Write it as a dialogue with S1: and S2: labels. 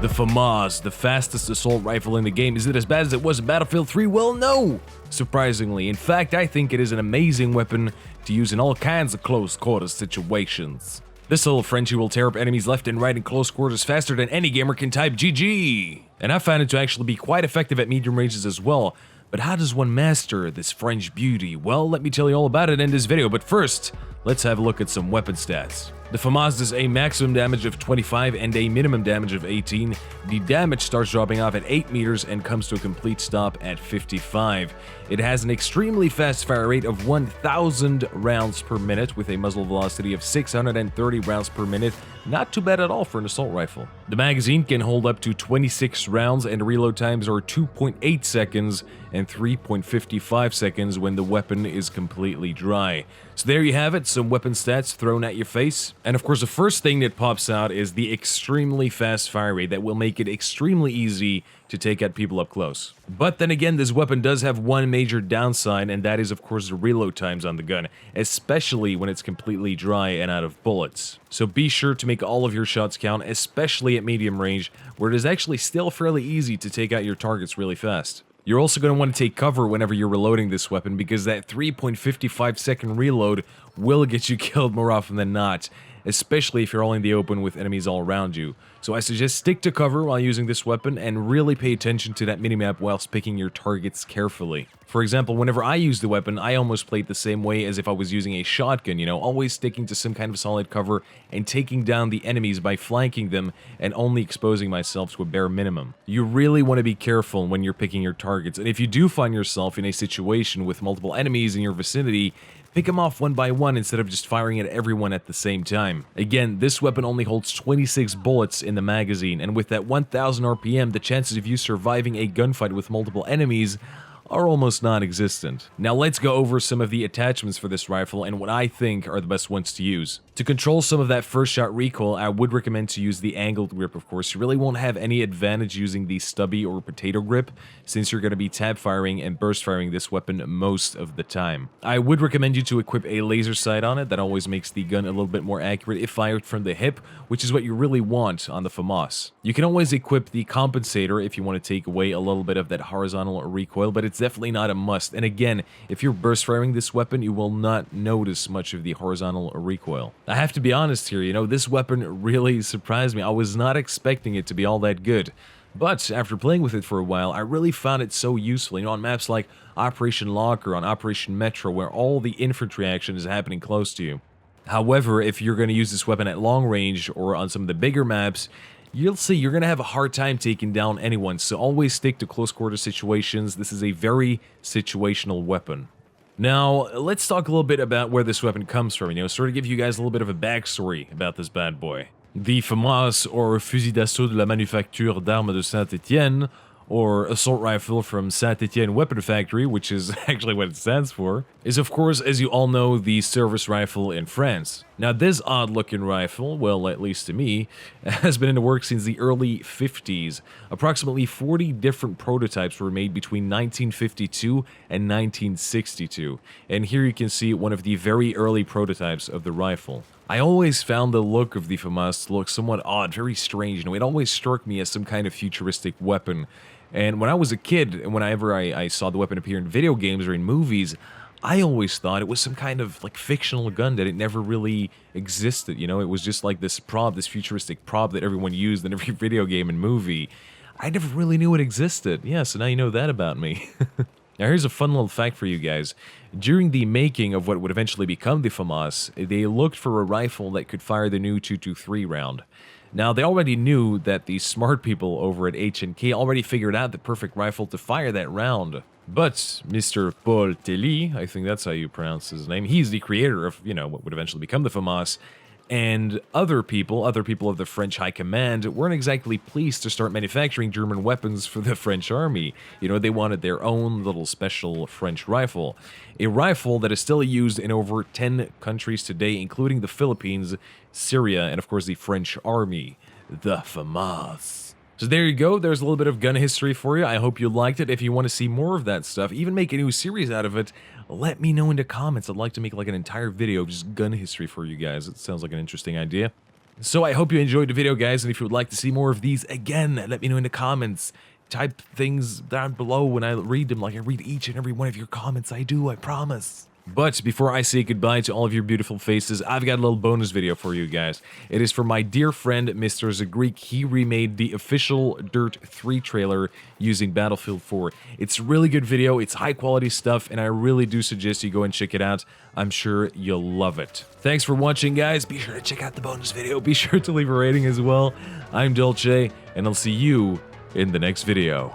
S1: The FAMAS, the fastest assault rifle in the game. Is it as bad as it was in Battlefield 3? Well, no! Surprisingly. In fact, I think it is an amazing weapon to use in all kinds of close quarters situations. This little Frenchie will tear up enemies left and right in close quarters faster than any gamer can type GG! And I found it to actually be quite effective at medium ranges as well. But how does one master this French beauty? Well, let me tell you all about it in this video, but first, let's have a look at some weapon stats. The FAMAS does a maximum damage of 25 and a minimum damage of 18. The damage starts dropping off at 8 meters and comes to a complete stop at 55. It has an extremely fast fire rate of 1,000 rounds per minute with a muzzle velocity of 630 rounds per minute. Not too bad at all for an assault rifle. The magazine can hold up to 26 rounds and reload times are 2.8 seconds and 3.55 seconds when the weapon is completely dry. So there you have it, some weapon stats thrown at your face. And of course, the first thing that pops out is the extremely fast fire rate that will make it extremely easy to take out people up close. But then again, this weapon does have one major downside, and that is of course the reload times on the gun, especially when it's completely dry and out of bullets. So be sure to make all of your shots count, especially at medium range, where it is actually still fairly easy to take out your targets really fast. You're also going to want to take cover whenever you're reloading this weapon, because that 3.55 second reload will get you killed more often than not, especially if you're all in the open with enemies all around you. So I suggest stick to cover while using this weapon and really pay attention to that minimap whilst picking your targets carefully. For example, whenever I use the weapon, I almost played the same way as if I was using a shotgun, you know, always sticking to some kind of solid cover and taking down the enemies by flanking them and only exposing myself to a bare minimum. You really want to be careful when you're picking your targets, and if you do find yourself in a situation with multiple enemies in your vicinity, pick them off one by one instead of just firing at everyone at the same time. Again, this weapon only holds 26 bullets in the magazine, and with that 1000 RPM, the chances of you surviving a gunfight with multiple enemies are almost non-existent. Now let's go over some of the attachments for this rifle and what I think are the best ones to use. To control some of that first shot recoil, I would recommend to use the angled grip, of course. You really won't have any advantage using the stubby or potato grip, since you're going to be tab firing and burst firing this weapon most of the time. I would recommend you to equip a laser sight on it. That always makes the gun a little bit more accurate if fired from the hip, which is what you really want on the FAMAS. You can always equip the compensator if you want to take away a little bit of that horizontal recoil, but it's definitely not a must. And again, if you're burst firing this weapon, you will not notice much of the horizontal recoil. I have to be honest here, you know, this weapon really surprised me. I was not expecting it to be all that good. But after playing with it for a while, I really found it so useful, you know, on maps like Operation Locker, on Operation Metro, where all the infantry action is happening close to you. However, if you're going to use this weapon at long range or on some of the bigger maps, you'll see you're going to have a hard time taking down anyone, so always stick to close quarter situations. This is a very situational weapon. Now, let's talk a little bit about where this weapon comes from, you know, sort of give you guys a little bit of a backstory about this bad boy. The FAMAS, or Fusil d'assaut de la Manufacture d'Armes de Saint-Étienne, or Assault Rifle from Saint-Étienne Weapon Factory, which is actually what it stands for, is of course, as you all know, the service rifle in France. Now this odd-looking rifle, well, at least to me, has been in the works since the early 50s. Approximately 40 different prototypes were made between 1952 and 1962, and here you can see one of the very early prototypes of the rifle. I always found the look of the FAMAS to look somewhat odd, very strange. You know, it always struck me as some kind of futuristic weapon. And when I was a kid, and whenever I saw the weapon appear in video games or in movies, I always thought it was some kind of like fictional gun, that it never really existed. You know, it was just like this prop, this futuristic prop that everyone used in every video game and movie. I never really knew it existed. Yeah, so now you know that about me. Now here's a fun little fact for you guys. During the making of what would eventually become the FAMAS, they looked for a rifle that could fire the new 223 round. Now, they already knew that the smart people over at H&K already figured out the perfect rifle to fire that round. But Mr. Paul Telly, I think that's how you pronounce his name, he's the creator of, you know, what would eventually become the FAMAS, and other people of the French High Command weren't exactly pleased to start manufacturing German weapons for the French army. You know, they wanted their own little special French rifle. A rifle that is still used in over 10 countries today, including the Philippines, Syria, and of course the French army. The FAMAS. So there you go, there's a little bit of gun history for you. I hope you liked it. If you want to see more of that stuff, even make a new series out of it, let me know in the comments. I'd like to make like an entire video of just gun history for you guys. It sounds like an interesting idea. So I hope you enjoyed the video, guys, and if you would like to see more of these, again, let me know in the comments. Type things down below when I read them, like I read each and every one of your comments. I do, I promise. But before I say goodbye to all of your beautiful faces, I've got a little bonus video for you guys. It is from my dear friend, Mr. Zagreek. He remade the official Dirt 3 trailer using Battlefield 4. It's a really good video, it's high quality stuff, and I really do suggest you go and check it out. I'm sure you'll love it. Thanks for watching, guys. Be sure to check out the bonus video. Be sure to leave a rating as well. I'm Dolce, and I'll see you in the next video.